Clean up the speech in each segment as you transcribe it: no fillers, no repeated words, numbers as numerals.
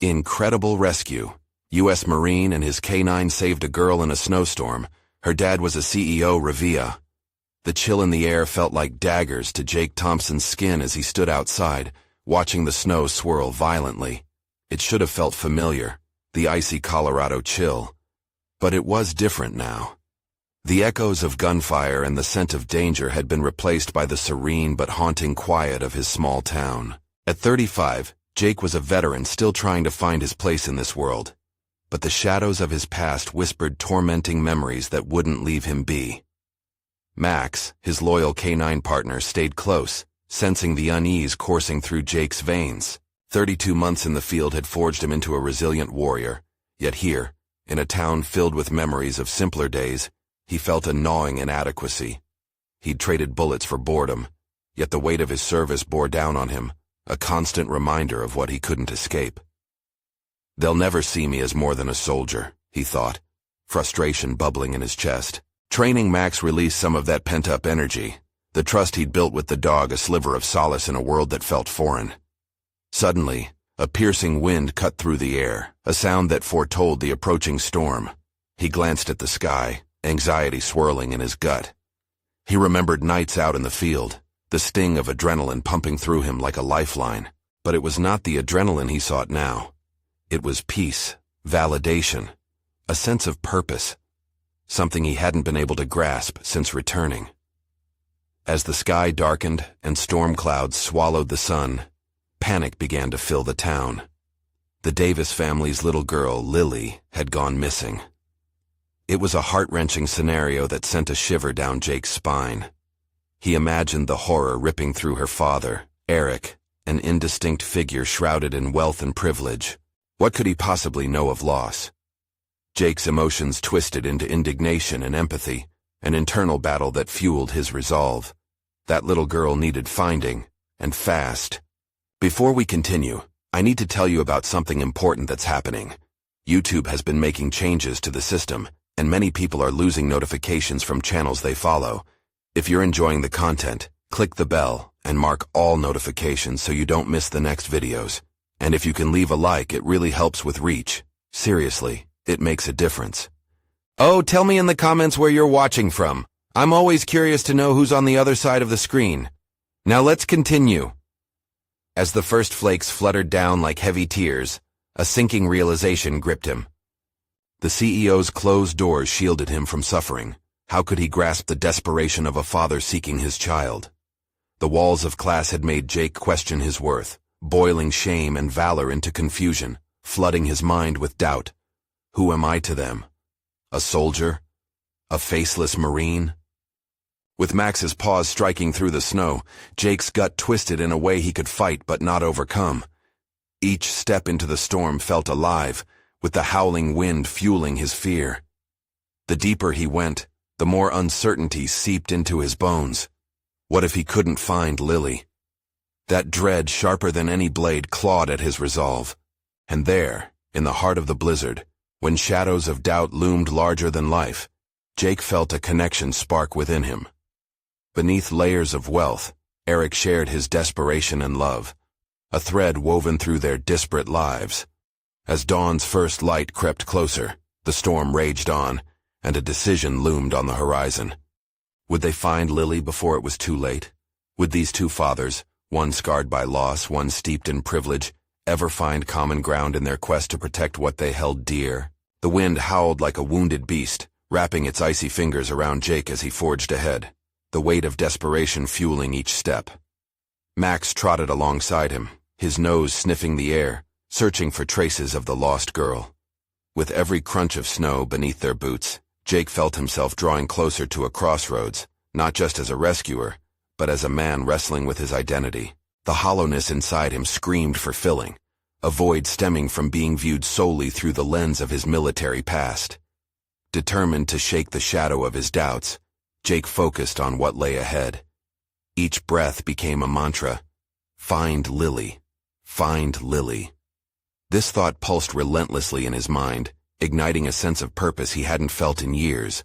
Incredible rescue. U.S. Marine and his K-9 saved a girl in a snowstorm. Her dad was a CEO, Revea. The chill in the air felt like daggers to Jake Thompson's skin as he stood outside, watching the snow swirl violently. It should have felt familiar, the icy Colorado chill. But it was different now. The echoes of gunfire and the scent of danger had been replaced by the serene but haunting quiet of his small town. At 35, Jake was a veteran still trying to find his place in this world. But the shadows of his past whispered tormenting memories that wouldn't leave him be. Max, his loyal K-9 partner, stayed close, sensing the unease coursing through Jake's veins. 32 months in the field had forged him into a resilient warrior, yet here, in a town filled with memories of simpler days, he felt a gnawing inadequacy. He'd traded bullets for boredom, yet the weight of his service bore down on him, a constant reminder of what he couldn't escape. They'll never see me as more than a soldier, he thought, frustration bubbling in his chest. Training Max released some of that pent-up energy, the trust he'd built with the dog a sliver of solace in a world that felt foreign. Suddenly, a piercing wind cut through the air, a sound that foretold the approaching storm. He glanced at the sky, anxiety swirling in his gut. He remembered nights out in the field, the sting of adrenaline pumping through him like a lifeline. But it was not the adrenaline he sought now. It was peace, validation, a sense of purpose, something he hadn't been able to grasp since returning. As the sky darkened and storm clouds swallowed the sun, panic began to fill the town. The Davis family's little girl, Lily, had gone missing. It was a heart-wrenching scenario that sent a shiver down Jake's spine. He imagined the horror ripping through her father, Eric, an indistinct figure shrouded in wealth and privilege. What could he possibly know of loss? Jake's emotions twisted into indignation and empathy, an internal battle that fueled his resolve. That little girl needed finding, and fast. Before we continue, I need to tell you about something important that's happening. YouTube has been making changes to the system, and many people are losing notifications from channels they follow. If you're enjoying the content, click the bell and mark all notifications so you don't miss the next videos. And if you can leave a like, it really helps with reach. Seriously, it makes a difference. Oh, tell me in the comments where you're watching from. I'm always curious to know who's on the other side of the screen. Now let's continue. As the first flakes fluttered down like heavy tears, a sinking realization gripped him. The CEO's closed doors shielded him from suffering. How could he grasp the desperation of a father seeking his child? The walls of class had made Jake question his worth, boiling shame and valor into confusion, flooding his mind with doubt. Who am I to them? A soldier? A faceless Marine? With Max's paws striking through the snow, Jake's gut twisted in a way he could fight but not overcome. Each step into the storm felt alive, with the howling wind fueling his fear. The deeper he went, the more uncertainty seeped into his bones. What if he couldn't find Lily? That dread, sharper than any blade, clawed at his resolve. And there, in the heart of the blizzard, when shadows of doubt loomed larger than life, Jake felt a connection spark within him. Beneath layers of wealth, Eric shared his desperation and love, a thread woven through their disparate lives. As dawn's first light crept closer, the storm raged on, and a decision loomed on the horizon. Would they find Lily before it was too late? Would these two fathers, one scarred by loss, one steeped in privilege, ever find common ground in their quest to protect what they held dear? The wind howled like a wounded beast, wrapping its icy fingers around Jake as he forged ahead, the weight of desperation fueling each step. Max trotted alongside him, his nose sniffing the air, searching for traces of the lost girl. With every crunch of snow beneath their boots, Jake felt himself drawing closer to a crossroads, not just as a rescuer, but as a man wrestling with his identity. The hollowness inside him screamed for filling, a void stemming from being viewed solely through the lens of his military past. Determined to shake the shadow of his doubts, Jake focused on what lay ahead. Each breath became a mantra. Find Lily. Find Lily. This thought pulsed relentlessly in his mind, igniting a sense of purpose he hadn't felt in years.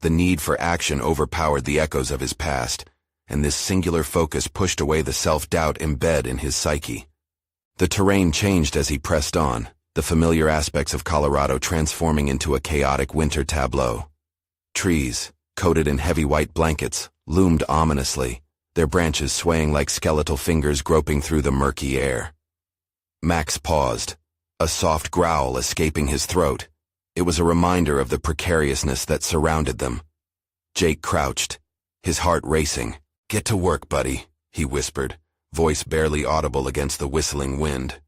The need for action overpowered the echoes of his past, and this singular focus pushed away the self-doubt embedded in his psyche. The terrain changed as he pressed on, the familiar aspects of Colorado transforming into a chaotic winter tableau. Trees, coated in heavy white blankets, loomed ominously, their branches swaying like skeletal fingers groping through the murky air. Max paused, a soft growl escaping his throat. It was a reminder of the precariousness that surrounded them. Jake crouched, his heart racing. "Get to work, buddy," he whispered, voice barely audible against the whistling wind.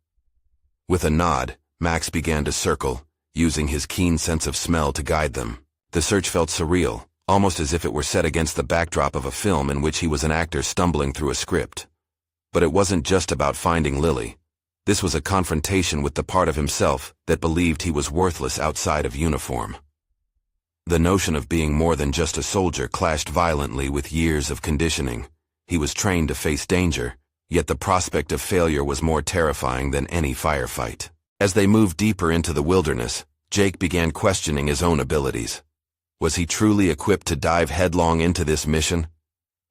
With a nod, Max began to circle, using his keen sense of smell to guide them. The search felt surreal, almost as if it were set against the backdrop of a film in which he was an actor stumbling through a script. But it wasn't just about finding Lily. This was a confrontation with the part of himself that believed he was worthless outside of uniform. The notion of being more than just a soldier clashed violently with years of conditioning. He was trained to face danger, yet the prospect of failure was more terrifying than any firefight. As they moved deeper into the wilderness, Jake began questioning his own abilities. Was he truly equipped to dive headlong into this mission?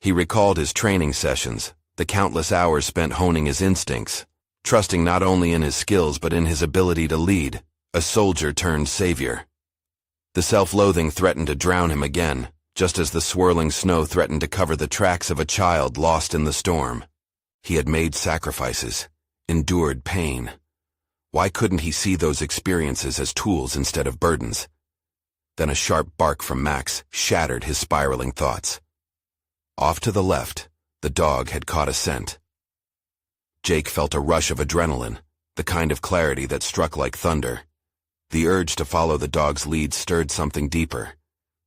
He recalled his training sessions, the countless hours spent honing his instincts, trusting not only in his skills but in his ability to lead, a soldier turned savior. The self-loathing threatened to drown him again, just as the swirling snow threatened to cover the tracks of a child lost in the storm. He had made sacrifices, endured pain. Why couldn't he see those experiences as tools instead of burdens? Then a sharp bark from Max shattered his spiraling thoughts. Off to the left, the dog had caught a scent. Jake felt a rush of adrenaline, the kind of clarity that struck like thunder. The urge to follow the dog's lead stirred something deeper.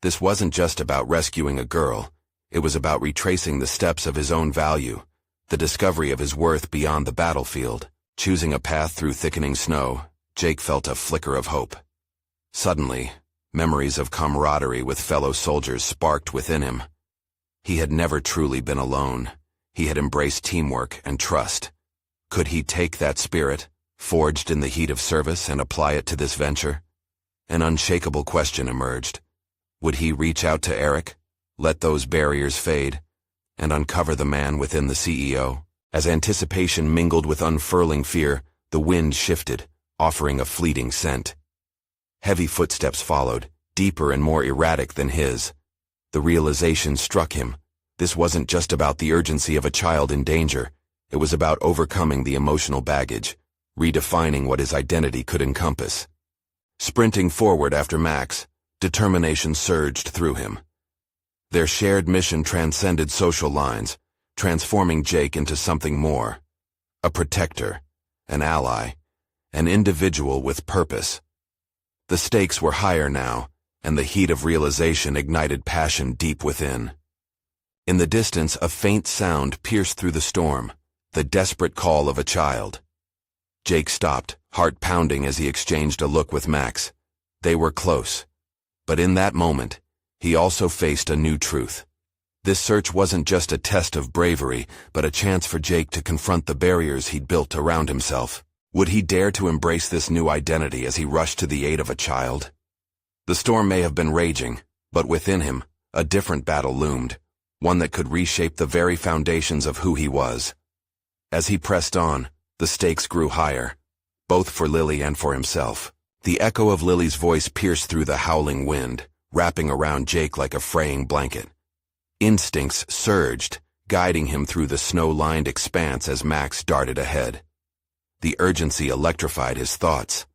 This wasn't just about rescuing a girl. It was about retracing the steps of his own value, the discovery of his worth beyond the battlefield. Choosing a path through thickening snow, Jake felt a flicker of hope. Suddenly, memories of camaraderie with fellow soldiers sparked within him. He had never truly been alone. He had embraced teamwork and trust. Could he take that spirit, forged in the heat of service, and apply it to this venture? An unshakable question emerged. Would he reach out to Eric, let those barriers fade, and uncover the man within the CEO? As anticipation mingled with unfurling fear, the wind shifted, offering a fleeting scent. Heavy footsteps followed, deeper and more erratic than his. The realization struck him. This wasn't just about the urgency of a child in danger. It was about overcoming the emotional baggage, redefining what his identity could encompass. Sprinting forward after Max, determination surged through him. Their shared mission transcended social lines, transforming Jake into something more. A protector, an ally, an individual with purpose. The stakes were higher now, and the heat of realization ignited passion deep within. In the distance, a faint sound pierced through the storm, the desperate call of a child. Jake stopped, heart pounding as he exchanged a look with Max. They were close. But in that moment, he also faced a new truth. This search wasn't just a test of bravery, but a chance for Jake to confront the barriers he'd built around himself. Would he dare to embrace this new identity as he rushed to the aid of a child? The storm may have been raging, but within him, a different battle loomed, one that could reshape the very foundations of who he was. As he pressed on, the stakes grew higher, both for Lily and for himself. The echo of Lily's voice pierced through the howling wind, wrapping around Jake like a fraying blanket. Instincts surged, guiding him through the snow-lined expanse as Max darted ahead. The urgency electrified his thoughts.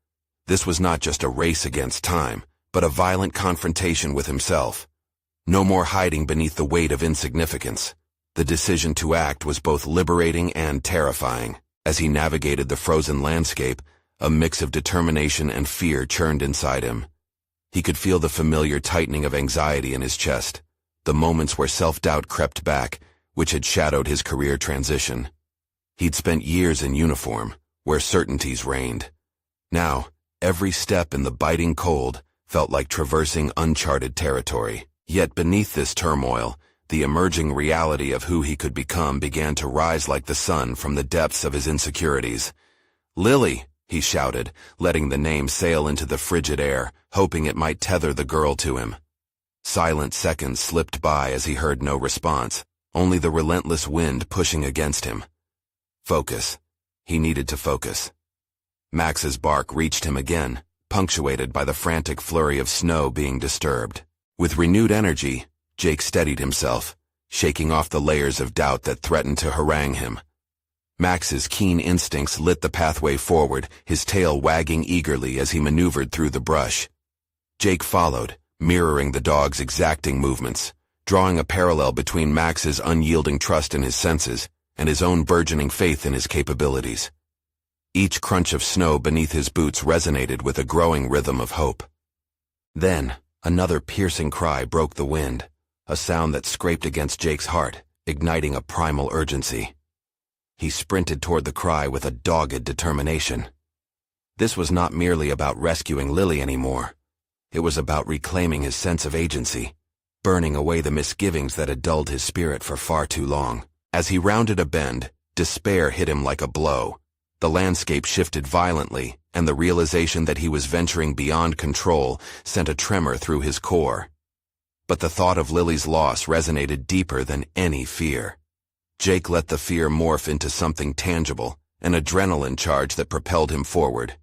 This was not just a race against time, but a violent confrontation with himself. No more hiding beneath the weight of insignificance. The decision to act was both liberating and terrifying. As he navigated the frozen landscape, a mix of determination and fear churned inside him. He could feel the familiar tightening of anxiety in his chest, the moments where self-doubt crept back, which had shadowed his career transition. He'd spent years in uniform, where certainties reigned. Now, every step in the biting cold felt like traversing uncharted territory. Yet beneath this turmoil, the emerging reality of who he could become began to rise like the sun from the depths of his insecurities. "Lily!" he shouted, letting the name sail into the frigid air, hoping it might tether the girl to him. Silent seconds slipped by as he heard no response, only the relentless wind pushing against him. Focus. He needed to focus. Max's bark reached him again, punctuated by the frantic flurry of snow being disturbed. With renewed energy, Jake steadied himself, shaking off the layers of doubt that threatened to harangue him. Max's keen instincts lit the pathway forward, his tail wagging eagerly as he maneuvered through the brush. Jake followed, mirroring the dog's exacting movements, drawing a parallel between Max's unyielding trust in his senses and his own burgeoning faith in his capabilities. Each crunch of snow beneath his boots resonated with a growing rhythm of hope. Then, another piercing cry broke the wind, a sound that scraped against Jake's heart, igniting a primal urgency. He sprinted toward the cry with a dogged determination. This was not merely about rescuing Lily anymore. It was about reclaiming his sense of agency, burning away the misgivings that had dulled his spirit for far too long. As he rounded a bend, despair hit him like a blow. The landscape shifted violently, and the realization that he was venturing beyond control sent a tremor through his core. But the thought of Lily's loss resonated deeper than any fear. Jake let the fear morph into something tangible, an adrenaline charge that propelled him forward.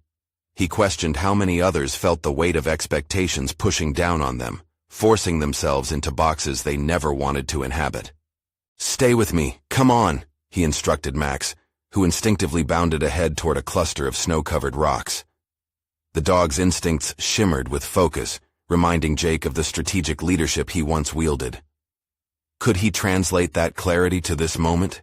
He questioned how many others felt the weight of expectations pushing down on them, forcing themselves into boxes they never wanted to inhabit. "Stay with me, come on," he instructed Max, who instinctively bounded ahead toward a cluster of snow-covered rocks. The dog's instincts shimmered with focus, reminding Jake of the strategic leadership he once wielded. Could he translate that clarity to this moment?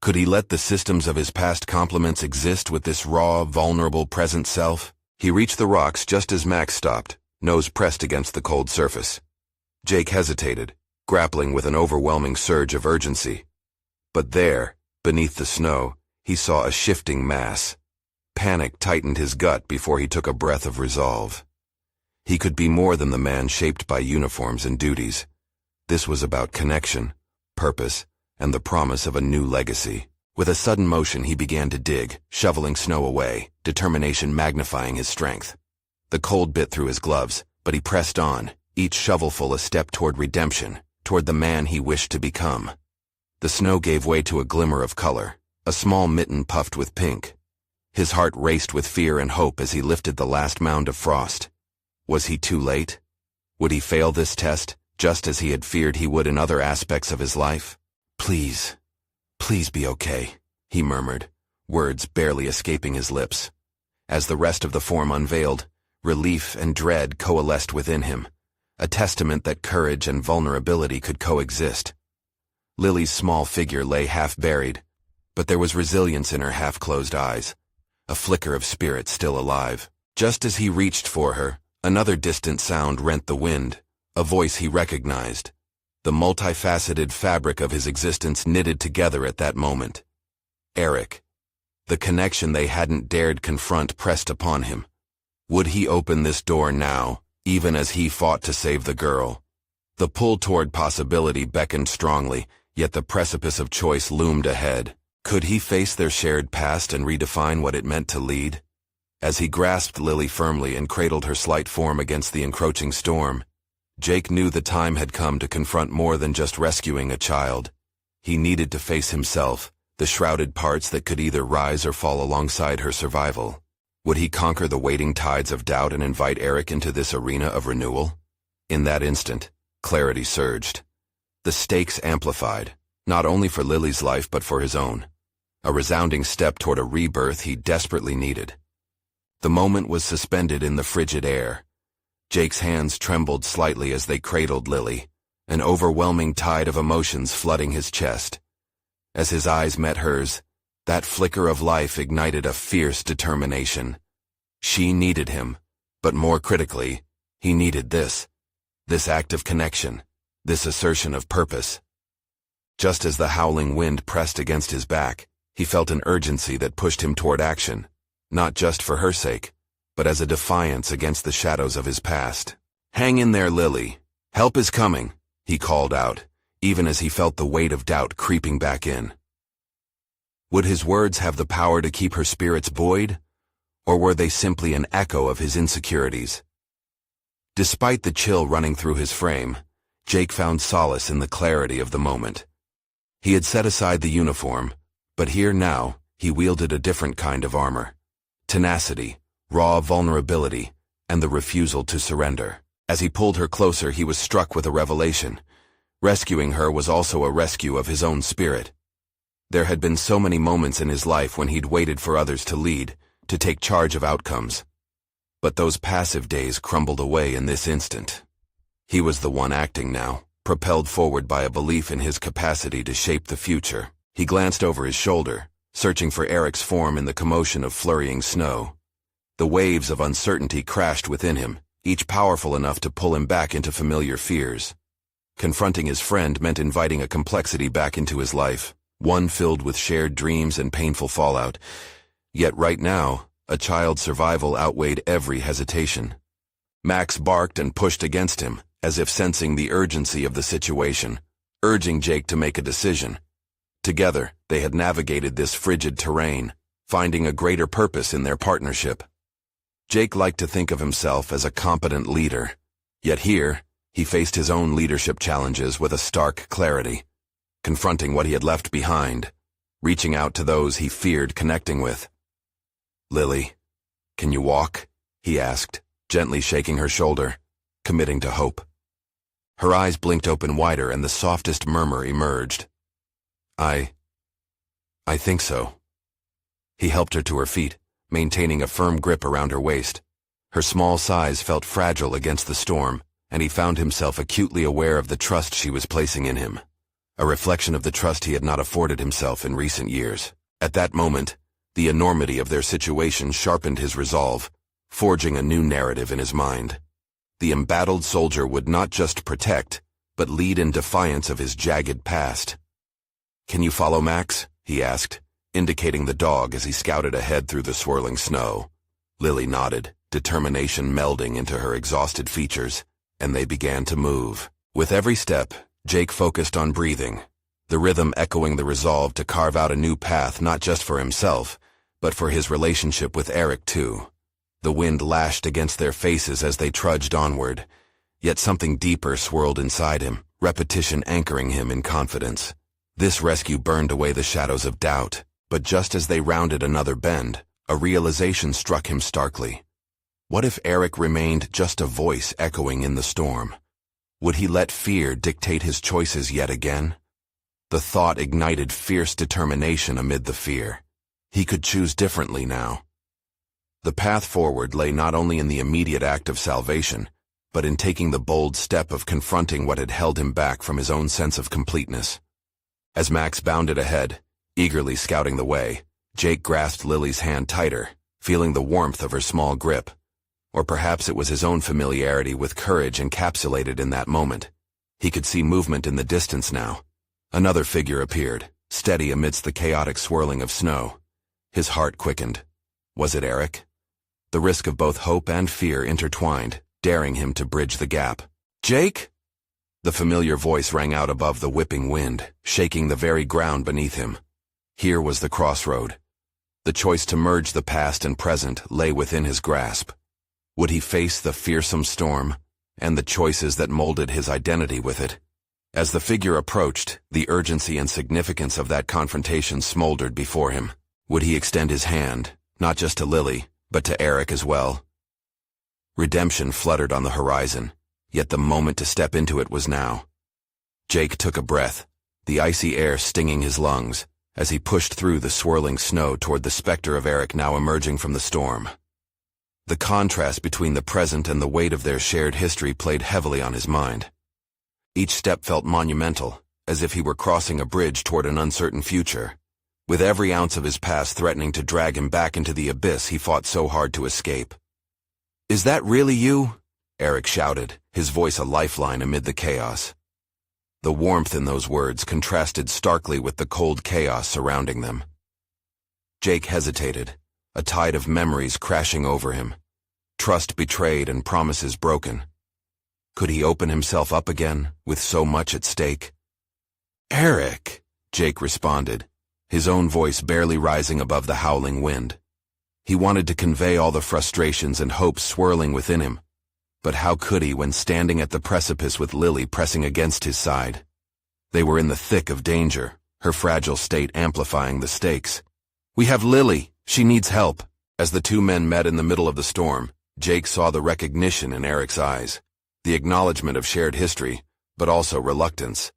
Could he let the systems of his past complements exist with this raw, vulnerable present self? He reached the rocks just as Max stopped, nose pressed against the cold surface. Jake hesitated, grappling with an overwhelming surge of urgency. But there, beneath the snow, he saw a shifting mass. Panic tightened his gut before he took a breath of resolve. He could be more than the man shaped by uniforms and duties. This was about connection, purpose, and the promise of a new legacy. With a sudden motion, he began to dig, shoveling snow away, determination magnifying his strength. The cold bit through his gloves, but he pressed on, each shovelful a step toward redemption, toward the man he wished to become. The snow gave way to a glimmer of color, a small mitten puffed with pink. His heart raced with fear and hope as he lifted the last mound of frost. Was he too late? Would he fail this test, just as he had feared he would in other aspects of his life? "Please, please be okay," he murmured, words barely escaping his lips. As the rest of the form unveiled, relief and dread coalesced within him, a testament that courage and vulnerability could coexist. Lily's small figure lay half-buried, but there was resilience in her half-closed eyes, a flicker of spirit still alive. Just as he reached for her, another distant sound rent the wind, a voice he recognized. The multifaceted fabric of his existence knitted together at that moment. Eric. The connection they hadn't dared confront pressed upon him. Would he open this door now, even as he fought to save the girl? The pull toward possibility beckoned strongly, yet the precipice of choice loomed ahead. Could he face their shared past and redefine what it meant to lead? As he grasped Lily firmly and cradled her slight form against the encroaching storm, Jake knew the time had come to confront more than just rescuing a child. He needed to face himself, the shrouded parts that could either rise or fall alongside her survival. Would he conquer the waiting tides of doubt and invite Eric into this arena of renewal? In that instant, clarity surged. The stakes amplified, not only for Lily's life but for his own. A resounding step toward a rebirth he desperately needed. The moment was suspended in the frigid air. Jake's hands trembled slightly as they cradled Lily, an overwhelming tide of emotions flooding his chest. As his eyes met hers, that flicker of life ignited a fierce determination. She needed him, but more critically, he needed this act of connection, this assertion of purpose. Just as the howling wind pressed against his back, he felt an urgency that pushed him toward action, not just for her sake, but as a defiance against the shadows of his past. "Hang in there, Lily. Help is coming," he called out, even as he felt the weight of doubt creeping back in. Would his words have the power to keep her spirits buoyed, or were they simply an echo of his insecurities? Despite the chill running through his frame, Jake found solace in the clarity of the moment. He had set aside the uniform, but here now, he wielded a different kind of armor. tenacity, raw vulnerability, and the refusal to surrender. As he pulled her closer, he was struck with a revelation. Rescuing her was also a rescue of his own spirit. There had been so many moments in his life when he'd waited for others to lead, to take charge of outcomes. But those passive days crumbled away in this instant. He was the one acting now, propelled forward by a belief in his capacity to shape the future. He glanced over his shoulder, searching for Eric's form in the commotion of flurrying snow. The waves of uncertainty crashed within him, each powerful enough to pull him back into familiar fears. Confronting his friend meant inviting a complexity back into his life, one filled with shared dreams and painful fallout. Yet right now, a child's survival outweighed every hesitation. Max barked and pushed against him, as if sensing the urgency of the situation, urging Jake to make a decision. Together, they had navigated this frigid terrain, finding a greater purpose in their partnership. Jake liked to think of himself as a competent leader, yet here, he faced his own leadership challenges with a stark clarity, confronting what he had left behind, reaching out to those he feared connecting with. "Lily, can you walk?" he asked, gently shaking her shoulder, committing to hope. Her eyes blinked open wider and the softest murmur emerged. I think so." He helped her to her feet, maintaining a firm grip around her waist. Her small size felt fragile against the storm, and he found himself acutely aware of the trust she was placing in him, a reflection of the trust he had not afforded himself in recent years. At that moment, the enormity of their situation sharpened his resolve, forging a new narrative in his mind. The embattled soldier would not just protect, but lead in defiance of his jagged past. "Can you follow Max?" he asked, indicating the dog as he scouted ahead through the swirling snow. Lily nodded, determination melding into her exhausted features, and they began to move. With every step, Jake focused on breathing, the rhythm echoing the resolve to carve out a new path not just for himself, but for his relationship with Eric too. The wind lashed against their faces as they trudged onward, yet something deeper swirled inside him, repetition anchoring him in confidence. This rescue burned away the shadows of doubt, but just as they rounded another bend, a realization struck him starkly. What if Eric remained just a voice echoing in the storm? Would he let fear dictate his choices yet again? The thought ignited fierce determination amid the fear. He could choose differently now. The path forward lay not only in the immediate act of salvation, but in taking the bold step of confronting what had held him back from his own sense of completeness. As Max bounded ahead, eagerly scouting the way, Jake grasped Lily's hand tighter, feeling the warmth of her small grip. Or perhaps it was his own familiarity with courage encapsulated in that moment. He could see movement in the distance now. Another figure appeared, steady amidst the chaotic swirling of snow. His heart quickened. Was it Eric? The risk of both hope and fear intertwined, daring him to bridge the gap. "Jake?" The familiar voice rang out above the whipping wind, shaking the very ground beneath him. Here was the crossroad. The choice to merge the past and present lay within his grasp. Would he face the fearsome storm, and the choices that molded his identity with it? As the figure approached, the urgency and significance of that confrontation smoldered before him. Would he extend his hand, not just to Lily, but to Eric as well? Redemption fluttered on the horizon, yet the moment to step into it was now. Jake took a breath, the icy air stinging his lungs, as he pushed through the swirling snow toward the specter of Eric now emerging from the storm. The contrast between the present and the weight of their shared history played heavily on his mind. Each step felt monumental, as if he were crossing a bridge toward an uncertain future. With every ounce of his past threatening to drag him back into the abyss he fought so hard to escape. "Is that really you?" Eric shouted, his voice a lifeline amid the chaos. The warmth in those words contrasted starkly with the cold chaos surrounding them. Jake hesitated, a tide of memories crashing over him. Trust betrayed and promises broken. Could he open himself up again, with so much at stake? "Eric," Jake responded, his own voice barely rising above the howling wind. He wanted to convey all the frustrations and hopes swirling within him. But how could he when standing at the precipice with Lily pressing against his side? They were in the thick of danger, her fragile state amplifying the stakes. "We have Lily. She needs help." As the two men met in the middle of the storm, Jake saw the recognition in Eric's eyes, the acknowledgement of shared history, but also reluctance.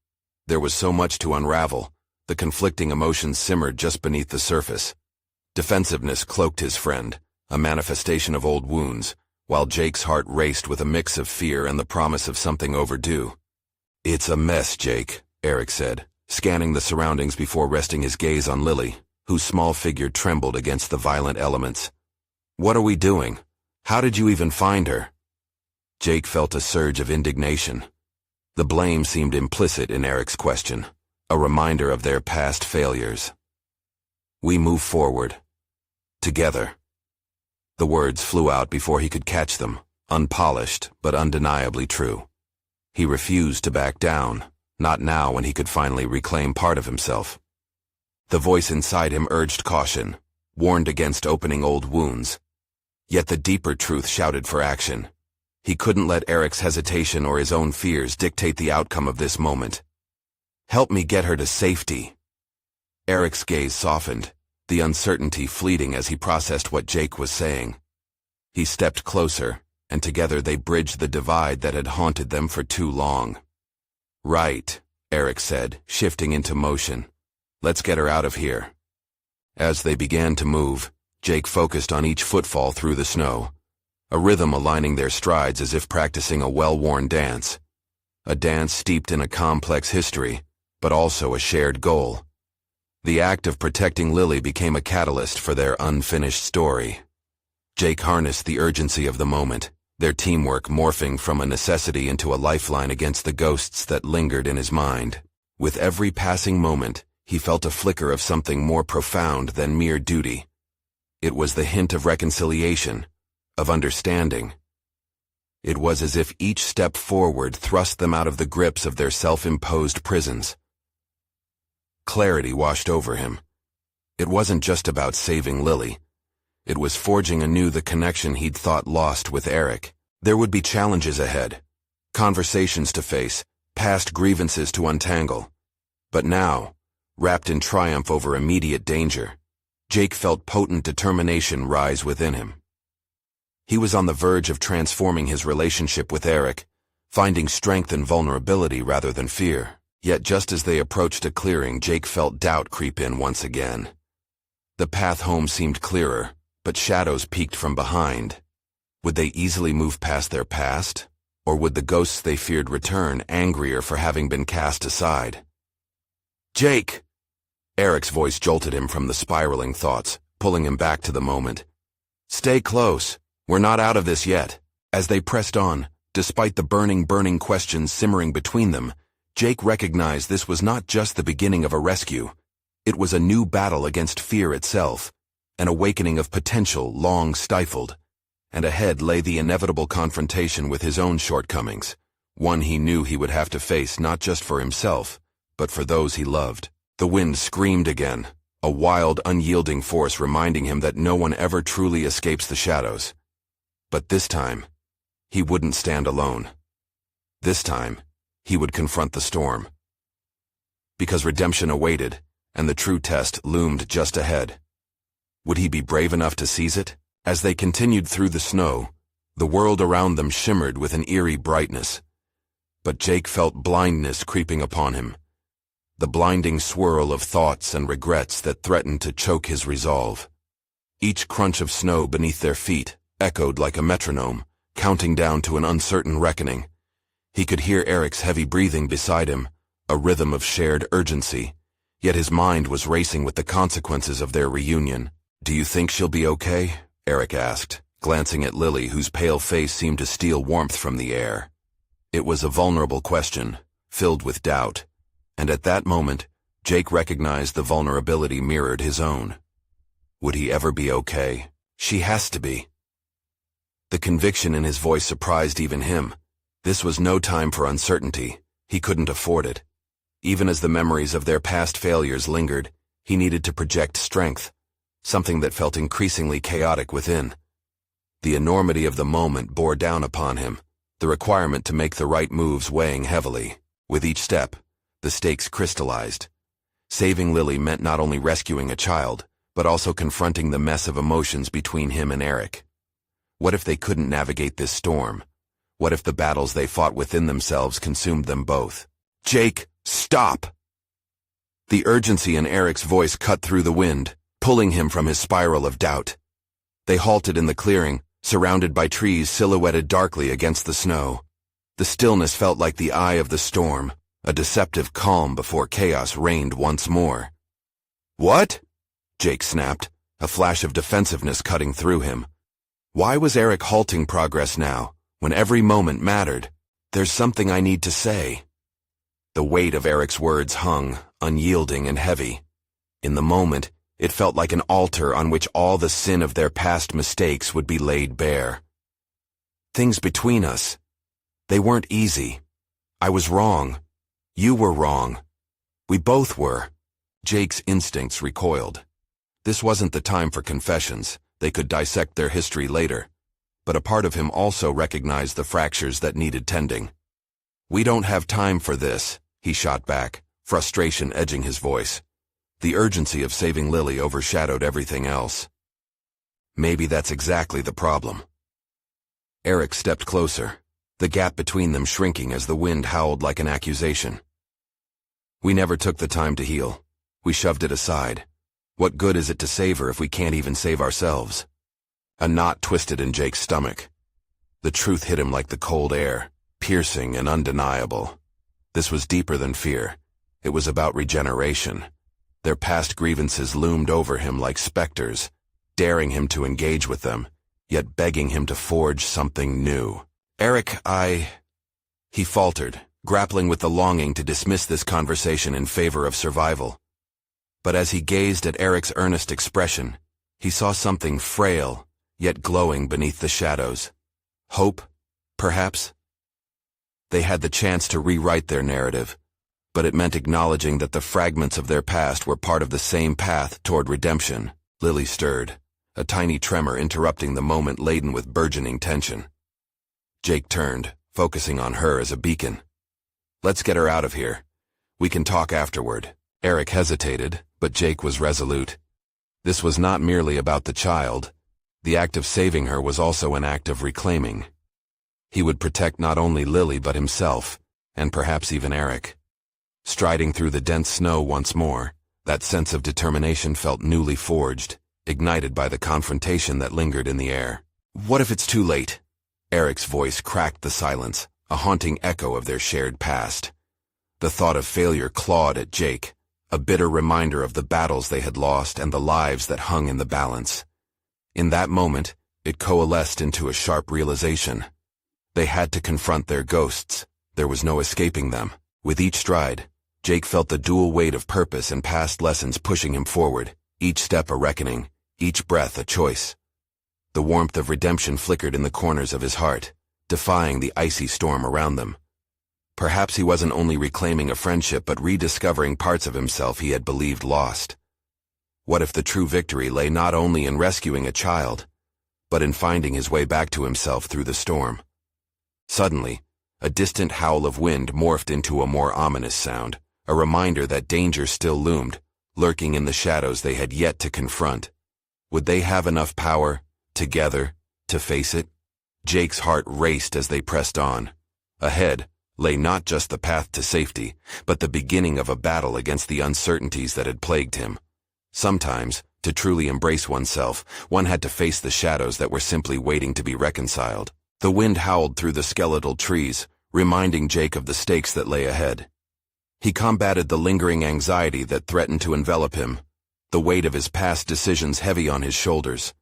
There was so much to unravel. The conflicting emotions simmered just beneath the surface. Defensiveness cloaked his friend, a manifestation of old wounds, while Jake's heart raced with a mix of fear and the promise of something overdue. "It's a mess, Jake," Eric said, scanning the surroundings before resting his gaze on Lily, whose small figure trembled against the violent elements. "What are we doing? How did you even find her?" Jake felt a surge of indignation. The blame seemed implicit in Eric's question, a reminder of their past failures. "We move forward. Together." The words flew out before he could catch them, unpolished but undeniably true. He refused to back down, not now when he could finally reclaim part of himself. The voice inside him urged caution, warned against opening old wounds. Yet the deeper truth shouted for action. He couldn't let Eric's hesitation or his own fears dictate the outcome of this moment. "Help me get her to safety." Eric's gaze softened, the uncertainty fleeting as he processed what Jake was saying. He stepped closer, and together they bridged the divide that had haunted them for too long. "Right," Eric said, shifting into motion. "Let's get her out of here." As they began to move, Jake focused on each footfall through the snow, a rhythm aligning their strides as if practicing a well-worn dance. A dance steeped in a complex history, but also a shared goal. The act of protecting Lily became a catalyst for their unfinished story. Jake harnessed the urgency of the moment, their teamwork morphing from a necessity into a lifeline against the ghosts that lingered in his mind. With every passing moment, he felt a flicker of something more profound than mere duty. It was the hint of reconciliation, of understanding. It was as if each step forward thrust them out of the grips of their self-imposed prisons. Clarity washed over him. It wasn't just about saving Lily. It was forging anew the connection he'd thought lost with Eric. There would be challenges ahead, conversations to face, past grievances to untangle. But now, wrapped in triumph over immediate danger, Jake felt potent determination rise within him. He was on the verge of transforming his relationship with Eric, finding strength in vulnerability rather than fear. Yet just as they approached a clearing, Jake felt doubt creep in once again. The path home seemed clearer, but shadows peeked from behind. Would they easily move past their past? Or would the ghosts they feared return, angrier for having been cast aside? "Jake!" Eric's voice jolted him from the spiraling thoughts, pulling him back to the moment. "Stay close. We're not out of this yet." As they pressed on, despite the burning questions simmering between them, Jake recognized this was not just the beginning of a rescue. It was a new battle against fear itself, an awakening of potential long stifled. And ahead lay the inevitable confrontation with his own shortcomings, one he knew he would have to face not just for himself, but for those he loved. The wind screamed again, a wild, unyielding force reminding him that no one ever truly escapes the shadows. But this time, he wouldn't stand alone. This time, he would confront the storm. Because redemption awaited, and the true test loomed just ahead. Would he be brave enough to seize it? As they continued through the snow, the world around them shimmered with an eerie brightness. But Jake felt blindness creeping upon him, the blinding swirl of thoughts and regrets that threatened to choke his resolve. Each crunch of snow beneath their feet echoed like a metronome, counting down to an uncertain reckoning. He could hear Eric's heavy breathing beside him, a rhythm of shared urgency, yet his mind was racing with the consequences of their reunion. "Do you think she'll be okay?" Eric asked, glancing at Lily, whose pale face seemed to steal warmth from the air. It was a vulnerable question, filled with doubt, and at that moment, Jake recognized the vulnerability mirrored his own. Would he ever be okay? "She has to be." The conviction in his voice surprised even him. This was no time for uncertainty. He couldn't afford it. Even as the memories of their past failures lingered, he needed to project strength, something that felt increasingly chaotic within. The enormity of the moment bore down upon him, the requirement to make the right moves weighing heavily. With each step, the stakes crystallized. Saving Lily meant not only rescuing a child, but also confronting the mess of emotions between him and Eric. What if they couldn't navigate this storm? What if the battles they fought within themselves consumed them both? "Jake, stop!" The urgency in Eric's voice cut through the wind, pulling him from his spiral of doubt. They halted in the clearing, surrounded by trees silhouetted darkly against the snow. The stillness felt like the eye of the storm, a deceptive calm before chaos reigned once more. "What?" Jake snapped, a flash of defensiveness cutting through him. Why was Eric halting progress now, when every moment mattered? "There's something I need to say." The weight of Eric's words hung, unyielding and heavy. In the moment, it felt like an altar on which all the sin of their past mistakes would be laid bare. "Things between us. They weren't easy. I was wrong. You were wrong. We both were." Jake's instincts recoiled. This wasn't the time for confessions. They could dissect their history later. But a part of him also recognized the fractures that needed tending. "We don't have time for this," he shot back, frustration edging his voice. The urgency of saving Lily overshadowed everything else. Maybe that's exactly the problem. Eric stepped closer, the gap between them shrinking as the wind howled like an accusation. "We never took the time to heal. We shoved it aside. What good is it to save her if we can't even save ourselves?" A knot twisted in Jake's stomach. The truth hit him like the cold air, piercing and undeniable. This was deeper than fear. It was about regeneration. Their past grievances loomed over him like specters, daring him to engage with them, yet begging him to forge something new. "Eric, He faltered, grappling with the longing to dismiss this conversation in favor of survival. But as he gazed at Eric's earnest expression, he saw something frail, yet glowing beneath the shadows. Hope, perhaps? They had the chance to rewrite their narrative, but it meant acknowledging that the fragments of their past were part of the same path toward redemption. Lily stirred, a tiny tremor interrupting the moment laden with burgeoning tension. Jake turned, focusing on her as a beacon. "Let's get her out of here. We can talk afterward." Eric hesitated, but Jake was resolute. This was not merely about the child. The act of saving her was also an act of reclaiming. He would protect not only Lily but himself, and perhaps even Eric. Striding through the dense snow once more, that sense of determination felt newly forged, ignited by the confrontation that lingered in the air. "What if it's too late?" Eric's voice cracked the silence, a haunting echo of their shared past. The thought of failure clawed at Jake, a bitter reminder of the battles they had lost and the lives that hung in the balance. In that moment, it coalesced into a sharp realization. They had to confront their ghosts. There was no escaping them. With each stride, Jake felt the dual weight of purpose and past lessons pushing him forward, each step a reckoning, each breath a choice. The warmth of redemption flickered in the corners of his heart, defying the icy storm around them. Perhaps he wasn't only reclaiming a friendship but rediscovering parts of himself he had believed lost. What if the true victory lay not only in rescuing a child, but in finding his way back to himself through the storm? Suddenly, a distant howl of wind morphed into a more ominous sound, a reminder that danger still loomed, lurking in the shadows they had yet to confront. Would they have enough power, together, to face it? Jake's heart raced as they pressed on. Ahead lay not just the path to safety, but the beginning of a battle against the uncertainties that had plagued him. Sometimes, to truly embrace oneself, one had to face the shadows that were simply waiting to be reconciled. The wind howled through the skeletal trees, reminding Jake of the stakes that lay ahead. He combated the lingering anxiety that threatened to envelop him, the weight of his past decisions heavy on his shoulders.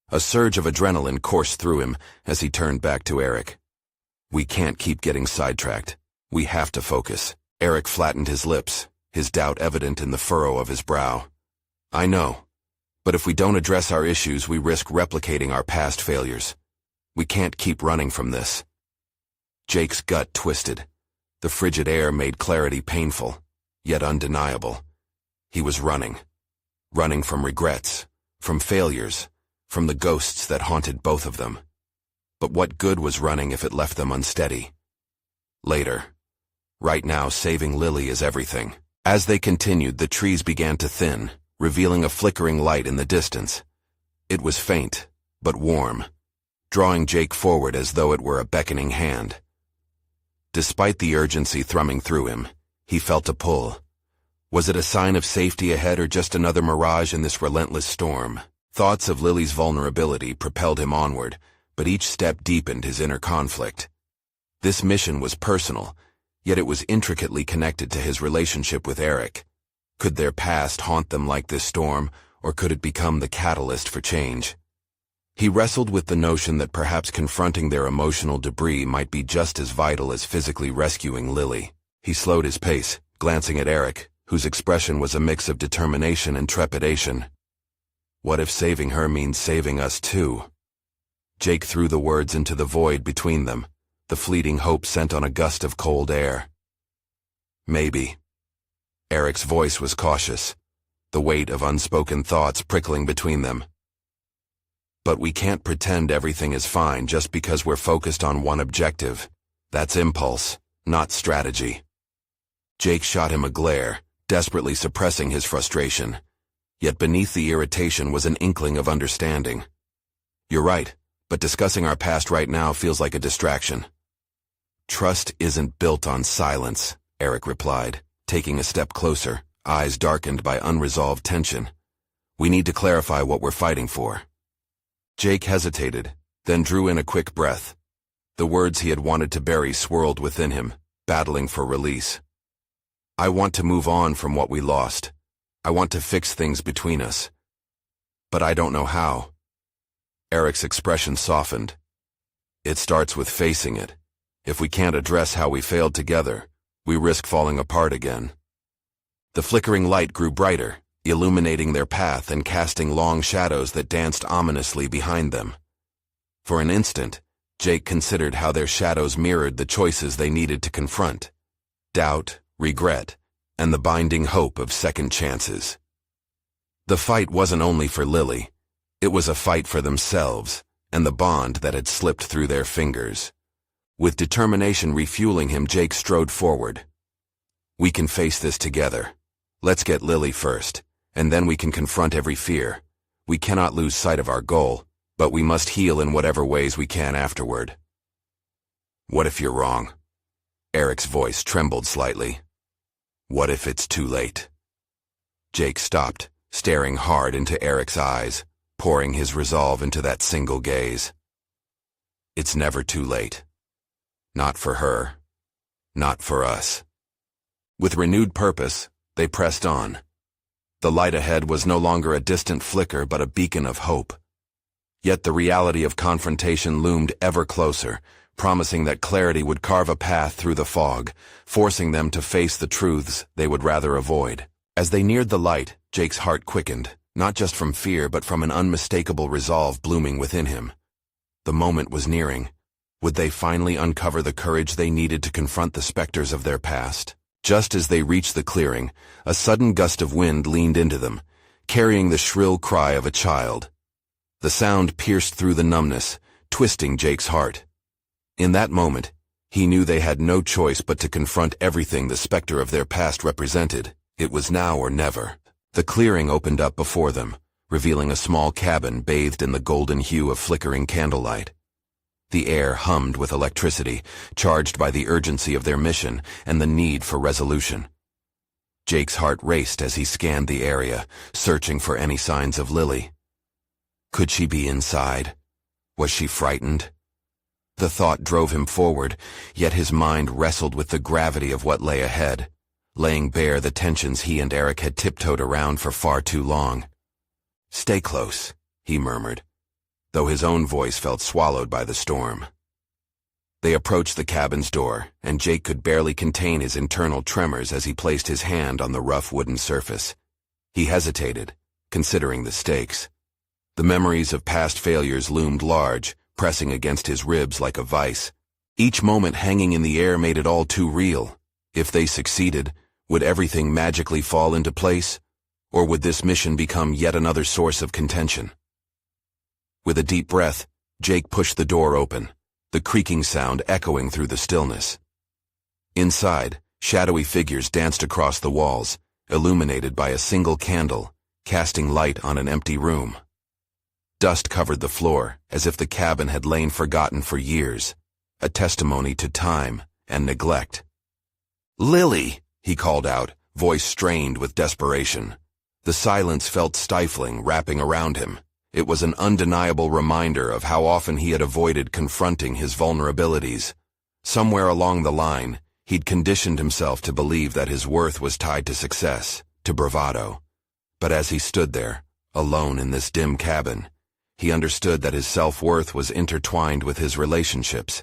A surge of adrenaline coursed through him as he turned back to Eric. "We can't keep getting sidetracked. We have to focus." Eric flattened his lips, his doubt evident in the furrow of his brow. "I know, but if we don't address our issues, we risk replicating our past failures. We can't keep running from this." Jake's gut twisted. The frigid air made clarity painful, yet undeniable. He was running. Running from regrets, from failures, from the ghosts that haunted both of them. But what good was running if it left them unsteady? Later. Right now, saving Lily is everything. As they continued, the trees began to thin, revealing a flickering light in the distance. It was faint, but warm, drawing Jake forward as though it were a beckoning hand. Despite the urgency thrumming through him, he felt a pull. Was it a sign of safety ahead or just another mirage in this relentless storm? Thoughts of Lily's vulnerability propelled him onward, but each step deepened his inner conflict. This mission was personal, yet it was intricately connected to his relationship with Eric. Could their past haunt them like this storm, or could it become the catalyst for change? He wrestled with the notion that perhaps confronting their emotional debris might be just as vital as physically rescuing Lily. He slowed his pace, glancing at Eric, whose expression was a mix of determination and trepidation. What if saving her means saving us too? Jake threw the words into the void between them, the fleeting hope sent on a gust of cold air. Maybe. Eric's voice was cautious, the weight of unspoken thoughts prickling between them. But we can't pretend everything is fine just because we're focused on one objective. That's impulse, not strategy. Jake shot him a glare, desperately suppressing his frustration. Yet beneath the irritation was an inkling of understanding. You're right, but discussing our past right now feels like a distraction. Trust isn't built on silence, Eric replied, taking a step closer, eyes darkened by unresolved tension. We need to clarify what we're fighting for. Jake hesitated, then drew in a quick breath. The words he had wanted to bury swirled within him, battling for release. I want to move on from what we lost. I want to fix things between us. But I don't know how. Eric's expression softened. It starts with facing it. If we can't address how we failed together, we risk falling apart again. The flickering light grew brighter, illuminating their path and casting long shadows that danced ominously behind them. For an instant, Jake considered how their shadows mirrored the choices they needed to confront. Doubt, regret, and the binding hope of second chances. The fight wasn't only for Lily. It was a fight for themselves, and the bond that had slipped through their fingers. With determination refueling him, Jake strode forward. We can face this together. Let's get Lily first, and then we can confront every fear. We cannot lose sight of our goal, but we must heal in whatever ways we can afterward. What if you're wrong? Eric's voice trembled slightly. What if it's too late? Jake stopped, staring hard into Eric's eyes, pouring his resolve into that single gaze. It's never too late. Not for her. Not for us. With renewed purpose, they pressed on. The light ahead was no longer a distant flicker but a beacon of hope. Yet the reality of confrontation loomed ever closer, promising that clarity would carve a path through the fog, forcing them to face the truths they would rather avoid. As they neared the light, Jake's heart quickened, not just from fear but from an unmistakable resolve blooming within him. The moment was nearing. Would they finally uncover the courage they needed to confront the specters of their past? Just as they reached the clearing, a sudden gust of wind leaned into them, carrying the shrill cry of a child. The sound pierced through the numbness, twisting Jake's heart. In that moment, he knew they had no choice but to confront everything the specter of their past represented. It was now or never. The clearing opened up before them, revealing a small cabin bathed in the golden hue of flickering candlelight. The air hummed with electricity, charged by the urgency of their mission and the need for resolution. Jake's heart raced as he scanned the area, searching for any signs of Lily. Could she be inside? Was she frightened? The thought drove him forward, yet his mind wrestled with the gravity of what lay ahead, laying bare the tensions he and Eric had tiptoed around for far too long. Stay close, he murmured, though his own voice felt swallowed by the storm. They approached the cabin's door, and Jake could barely contain his internal tremors as he placed his hand on the rough wooden surface. He hesitated, considering the stakes. The memories of past failures loomed large, pressing against his ribs like a vice. Each moment hanging in the air made it all too real. If they succeeded, would everything magically fall into place? Or would this mission become yet another source of contention? With a deep breath, Jake pushed the door open, the creaking sound echoing through the stillness. Inside, shadowy figures danced across the walls, illuminated by a single candle, casting light on an empty room. Dust covered the floor, as if the cabin had lain forgotten for years, a testimony to time and neglect. "Lily!" he called out, voice strained with desperation. The silence felt stifling, wrapping around him. It was an undeniable reminder of how often he had avoided confronting his vulnerabilities. Somewhere along the line, he'd conditioned himself to believe that his worth was tied to success, to bravado. But as he stood there, alone in this dim cabin, he understood that his self-worth was intertwined with his relationships,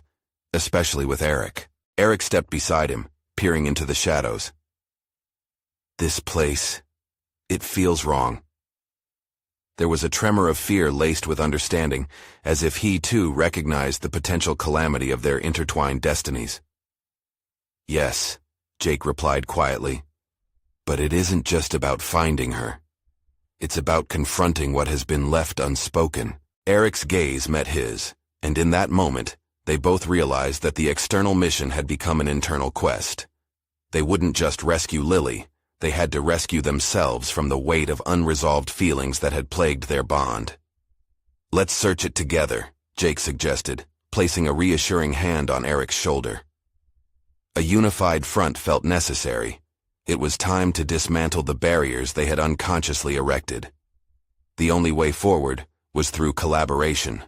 especially with Eric. Eric stepped beside him, peering into the shadows. "This place, it feels wrong." There was a tremor of fear laced with understanding, as if he too recognized the potential calamity of their intertwined destinies. "Yes," Jake replied quietly. "But it isn't just about finding her. It's about confronting what has been left unspoken." Eric's gaze met his, and in that moment, they both realized that the external mission had become an internal quest. They wouldn't just rescue Lily, they had to rescue themselves from the weight of unresolved feelings that had plagued their bond. "Let's search it together," Jake suggested, placing a reassuring hand on Eric's shoulder. A unified front felt necessary. It was time to dismantle the barriers they had unconsciously erected. The only way forward was through collaboration,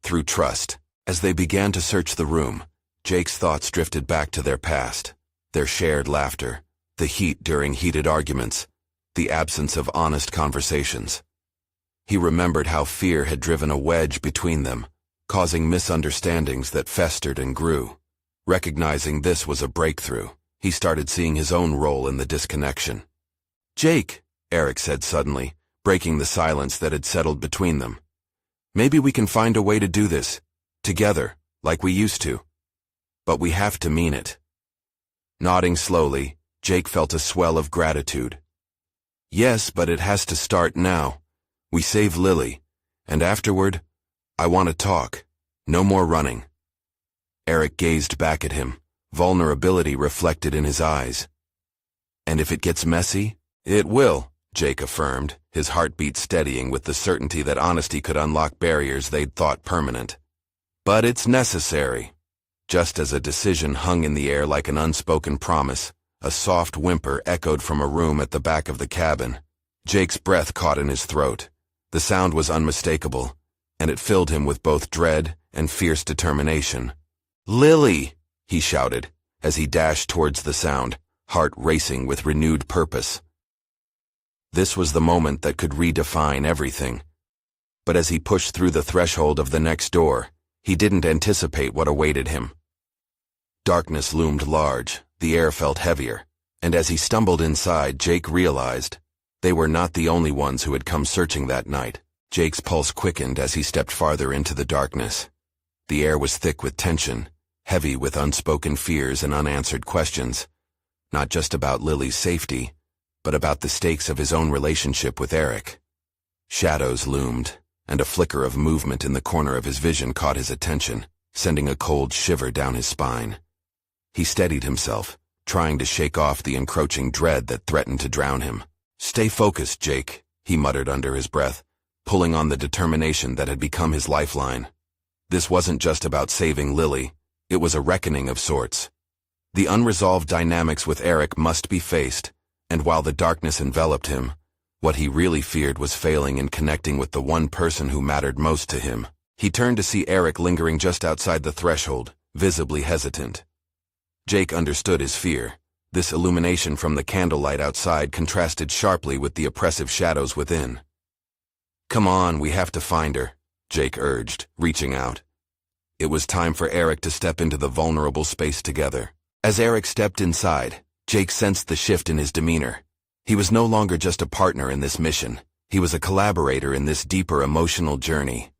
through trust. As they began to search the room, Jake's thoughts drifted back to their past, their shared laughter, the heat during heated arguments, the absence of honest conversations. He remembered how fear had driven a wedge between them, causing misunderstandings that festered and grew. Recognizing this was a breakthrough, he started seeing his own role in the disconnection. "Jake," Eric said suddenly, breaking the silence that had settled between them. "Maybe we can find a way to do this, together, like we used to. But we have to mean it." Nodding slowly, Jake felt a swell of gratitude. "Yes, but it has to start now. We save Lily, and afterward, I want to talk. No more running." Eric gazed back at him, vulnerability reflected in his eyes. "And if it gets messy?" "It will," Jake affirmed, his heartbeat steadying with the certainty that honesty could unlock barriers they'd thought permanent. "But it's necessary." Just as a decision hung in the air like an unspoken promise, a soft whimper echoed from a room at the back of the cabin. Jake's breath caught in his throat. The sound was unmistakable, and it filled him with both dread and fierce determination. "Lily!" he shouted, as he dashed towards the sound, heart racing with renewed purpose. This was the moment that could redefine everything. But as he pushed through the threshold of the next door, he didn't anticipate what awaited him. Darkness loomed large, the air felt heavier, and as he stumbled inside, Jake realized they were not the only ones who had come searching that night. Jake's pulse quickened as he stepped farther into the darkness. The air was thick with tension, heavy with unspoken fears and unanswered questions, not just about Lily's safety, but about the stakes of his own relationship with Eric. Shadows loomed, and a flicker of movement in the corner of his vision caught his attention, sending a cold shiver down his spine. He steadied himself, trying to shake off the encroaching dread that threatened to drown him. "Stay focused, Jake," he muttered under his breath, pulling on the determination that had become his lifeline. This wasn't just about saving Lily, it was a reckoning of sorts. The unresolved dynamics with Eric must be faced, and while the darkness enveloped him, what he really feared was failing in connecting with the one person who mattered most to him. He turned to see Eric lingering just outside the threshold, visibly hesitant. Jake understood his fear. This illumination from the candlelight outside contrasted sharply with the oppressive shadows within. "Come on, we have to find her," Jake urged, reaching out. It was time for Eric to step into the vulnerable space together. As Eric stepped inside, Jake sensed the shift in his demeanor. He was no longer just a partner in this mission. He was a collaborator in this deeper emotional journey.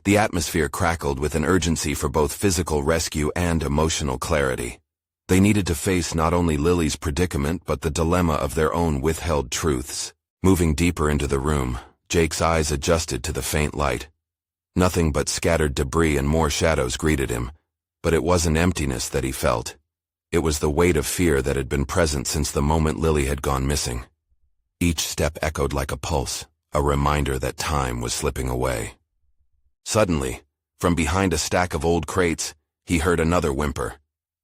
The atmosphere crackled with an urgency for both physical rescue and emotional clarity. They needed to face not only Lily's predicament but the dilemma of their own withheld truths. Moving deeper into the room, Jake's eyes adjusted to the faint light. Nothing but scattered debris and more shadows greeted him, but it wasn't emptiness that he felt. It was the weight of fear that had been present since the moment Lily had gone missing. Each step echoed like a pulse, a reminder that time was slipping away. Suddenly, from behind a stack of old crates, he heard another whimper.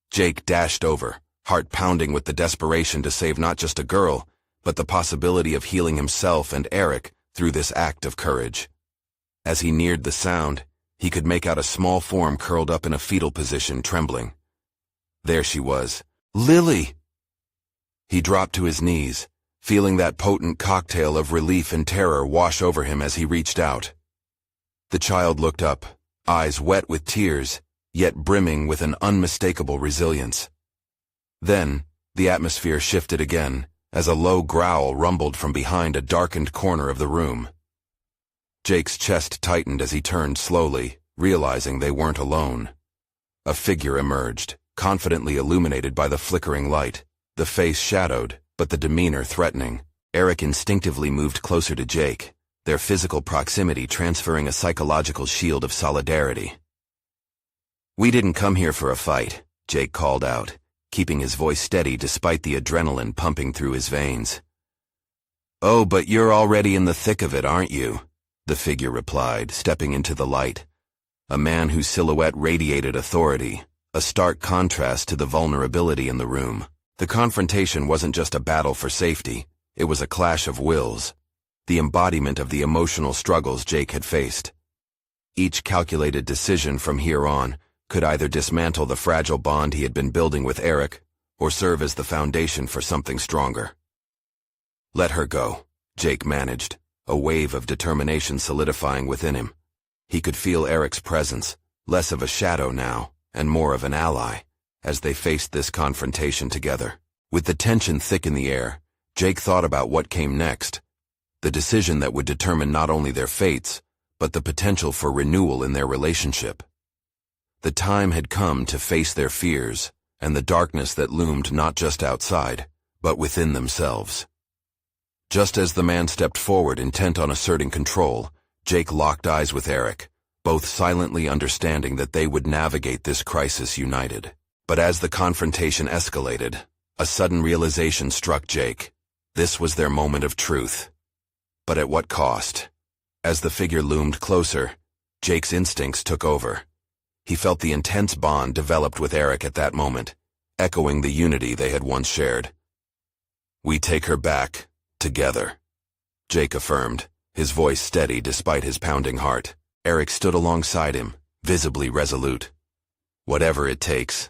Jake dashed over, heart pounding with the desperation to save not just a girl, but the possibility of healing himself and Eric through this act of courage. As he neared the sound, he could make out a small form curled up in a fetal position, trembling. There she was. Lily! He dropped to his knees, feeling that potent cocktail of relief and terror wash over him as he reached out. The child looked up, eyes wet with tears, yet brimming with an unmistakable resilience. Then, the atmosphere shifted again, as a low growl rumbled from behind a darkened corner of the room. Jake's chest tightened as he turned slowly, realizing they weren't alone. A figure emerged, confidently illuminated by the flickering light, the face shadowed, but the demeanor threatening. Eric instinctively moved closer to Jake, their physical proximity transferring a psychological shield of solidarity. "We didn't come here for a fight," Jake called out, keeping his voice steady despite the adrenaline pumping through his veins. "Oh, but you're already in the thick of it, aren't you?" the figure replied, stepping into the light. A man whose silhouette radiated authority, a stark contrast to the vulnerability in the room. The confrontation wasn't just a battle for safety, it was a clash of wills, the embodiment of the emotional struggles Jake had faced. Each calculated decision from here on could either dismantle the fragile bond he had been building with Eric, or serve as the foundation for something stronger. "Let her go," Jake managed, a wave of determination solidifying within him. He could feel Eric's presence, less of a shadow now, and more of an ally, as they faced this confrontation together. With the tension thick in the air, Jake thought about what came next, the decision that would determine not only their fates, but the potential for renewal in their relationship. The time had come to face their fears, and the darkness that loomed not just outside, but within themselves. Just as the man stepped forward intent on asserting control, Jake locked eyes with Eric, both silently understanding that they would navigate this crisis united. But as the confrontation escalated, a sudden realization struck Jake. This was their moment of truth. But at what cost? As the figure loomed closer, Jake's instincts took over. He felt the intense bond developed with Eric at that moment, echoing the unity they had once shared. "We take her back, together," Jake affirmed, his voice steady despite his pounding heart. Eric stood alongside him, visibly resolute. "Whatever it takes."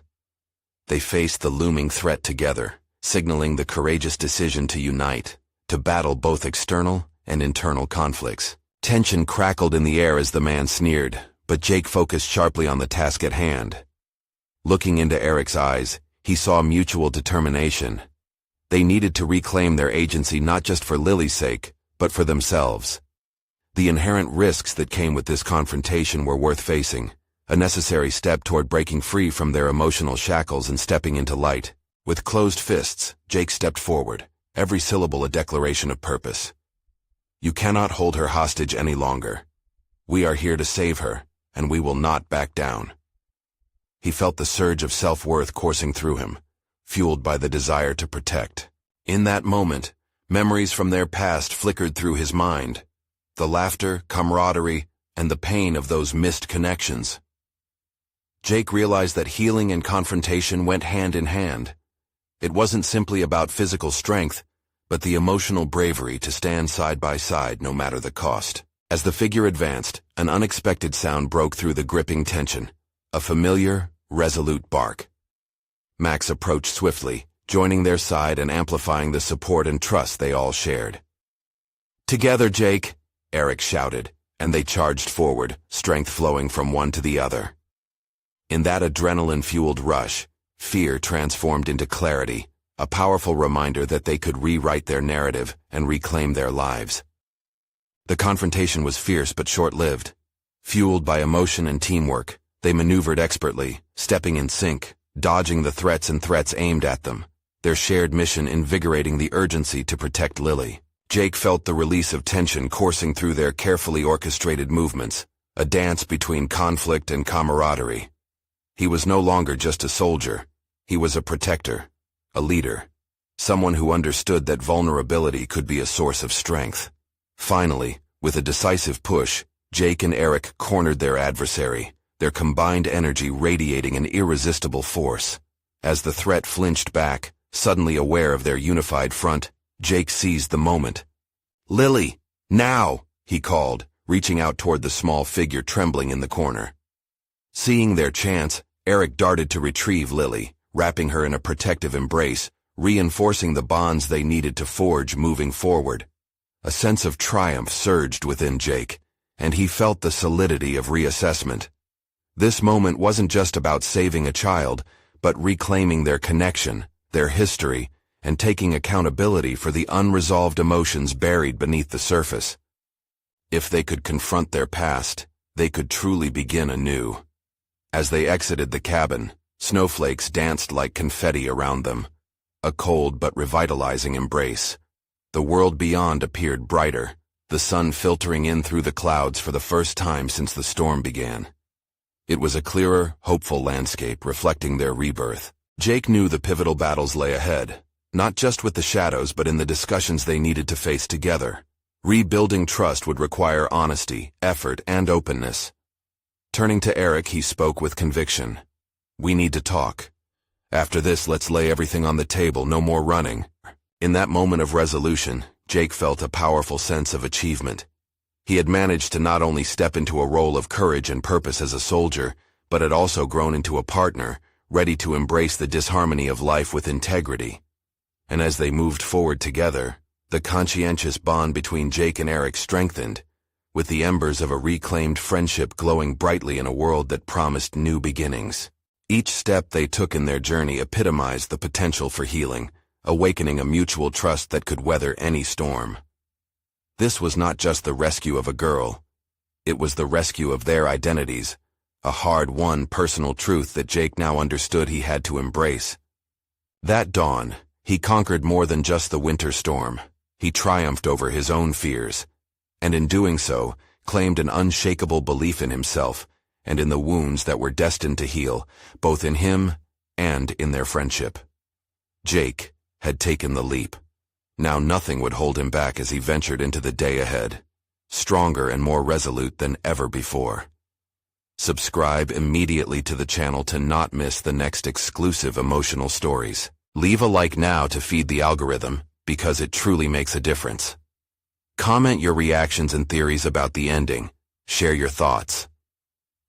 They faced the looming threat together, signaling the courageous decision to unite, to battle both external and internal conflicts. Tension crackled in the air as the man sneered, but Jake focused sharply on the task at hand. Looking into Eric's eyes, he saw mutual determination. They needed to reclaim their agency not just for Lily's sake, but for themselves. The inherent risks that came with this confrontation were worth facing, a necessary step toward breaking free from their emotional shackles and stepping into light. With closed fists, Jake stepped forward, every syllable a declaration of purpose. "You cannot hold her hostage any longer. We are here to save her, and we will not back down." He felt the surge of self-worth coursing through him, fueled by the desire to protect. In that moment, memories from their past flickered through his mind, the laughter, camaraderie, and the pain of those missed connections. Jake realized that healing and confrontation went hand in hand. It wasn't simply about physical strength, but the emotional bravery to stand side by side no matter the cost. As the figure advanced, an unexpected sound broke through the gripping tension, a familiar, resolute bark. Max approached swiftly, joining their side and amplifying the support and trust they all shared. "Together, Jake," Eric shouted, and they charged forward, strength flowing from one to the other. In that adrenaline-fueled rush, fear transformed into clarity, a powerful reminder that they could rewrite their narrative and reclaim their lives. The confrontation was fierce but short-lived. Fueled by emotion and teamwork, they maneuvered expertly, stepping in sync, dodging the threats aimed at them, their shared mission invigorating the urgency to protect Lily. Jake felt the release of tension coursing through their carefully orchestrated movements, a dance between conflict and camaraderie. He was no longer just a soldier, he was a protector, a leader, someone who understood that vulnerability could be a source of strength. Finally, with a decisive push, Jake and Eric cornered their adversary, their combined energy radiating an irresistible force. As the threat flinched back, suddenly aware of their unified front, Jake seized the moment. "Lily, now!" he called, reaching out toward the small figure trembling in the corner. Seeing their chance, Eric darted to retrieve Lily, wrapping her in a protective embrace, reinforcing the bonds they needed to forge moving forward. A sense of triumph surged within Jake, and he felt the solidity of reassessment. This moment wasn't just about saving a child, but reclaiming their connection, their history, and taking accountability for the unresolved emotions buried beneath the surface. If they could confront their past, they could truly begin anew. As they exited the cabin, snowflakes danced like confetti around them, a cold but revitalizing embrace. The world beyond appeared brighter, the sun filtering in through the clouds for the first time since the storm began. It was a clearer, hopeful landscape reflecting their rebirth. Jake knew the pivotal battles lay ahead, not just with the shadows but in the discussions they needed to face together. Rebuilding trust would require honesty, effort, and openness. Turning to Eric, he spoke with conviction. "We need to talk. After this, let's lay everything on the table, no more running." In that moment of resolution, Jake felt a powerful sense of achievement. He had managed to not only step into a role of courage and purpose as a soldier, but had also grown into a partner, ready to embrace the disharmony of life with integrity. And as they moved forward together, the conscientious bond between Jake and Eric strengthened, with the embers of a reclaimed friendship glowing brightly in a world that promised new beginnings. Each step they took in their journey epitomized the potential for healing, awakening a mutual trust that could weather any storm. This was not just the rescue of a girl. It was the rescue of their identities, a hard-won personal truth that Jake now understood he had to embrace. That dawn, he conquered more than just the winter storm. He triumphed over his own fears, and in doing so, claimed an unshakable belief in himself and in the wounds that were destined to heal, both in him and in their friendship. Jake had taken the leap. Now nothing would hold him back as he ventured into the day ahead, stronger and more resolute than ever before. Subscribe immediately to the channel to not miss the next exclusive emotional stories. Leave a like now to feed the algorithm, because it truly makes a difference. Comment your reactions and theories about the ending. Share your thoughts.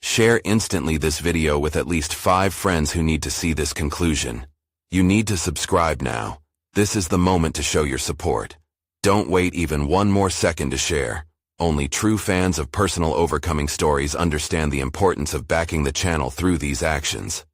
Share instantly this video with at least 5 friends who need to see this conclusion. You need to subscribe now. This is the moment to show your support. Don't wait even one more second to share. Only true fans of personal overcoming stories understand the importance of backing the channel through these actions.